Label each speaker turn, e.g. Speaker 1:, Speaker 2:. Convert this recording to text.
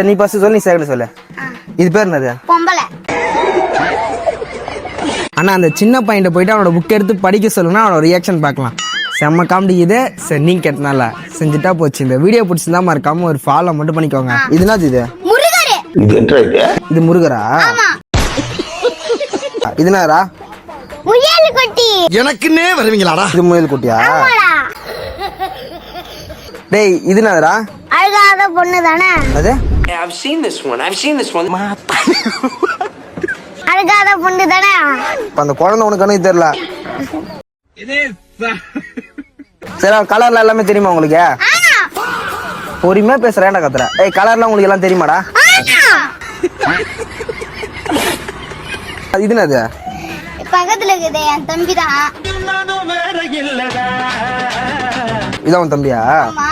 Speaker 1: நீ ஃபர்ஸ்ட் சொல்லு, நீ செகண்ட் சொல்லு. இது பேர் என்னது?
Speaker 2: பொம்பளை.
Speaker 1: அண்ணா அந்த சின்ன பையன் போயிட்டு அவனோட புக் எடுத்து படிக்க சொல்லுன்னா அவனோட ரியாக்ஷன் பார்க்கலாம். செம்ம காமெடி இது. சரி நீங்க கேட்டனால செஞ்சுட்டா போச்சு. இந்த வீடியோ பிடிச்சிருந்தா மறக்காம ஒரு ஃபாலோ மட்டும் பண்ணிக்கோங்க. இது என்னது? இது முருகரா? இது என்னடா?
Speaker 2: முயல் குட்டி.
Speaker 3: எனக்குன்னே வருவீங்களாடா?
Speaker 1: இது முயல் குட்டியா? டேய் இது என்னடா?
Speaker 2: அழகாத பொண்ணு தானே
Speaker 1: அது?
Speaker 4: I've seen this one.
Speaker 2: அழகாத பொண்ணு தானே.
Speaker 1: அந்த குழந்தை உனக்கு கணக்கு தெரியல. சரி கலர்ல எல்லாமே தெரியுமா உங்களுக்கு? பொறுமையா பேசுறேன்டா கத்துற. ஏய் கலர்லாம் உங்களுக்கு எல்லாம் தெரியுமாடா? இது என்னது?
Speaker 2: பக்கத்துல இருக்குது என் தம்பி தான்.
Speaker 1: இதான் உன் தம்பியா?
Speaker 2: ஆமா.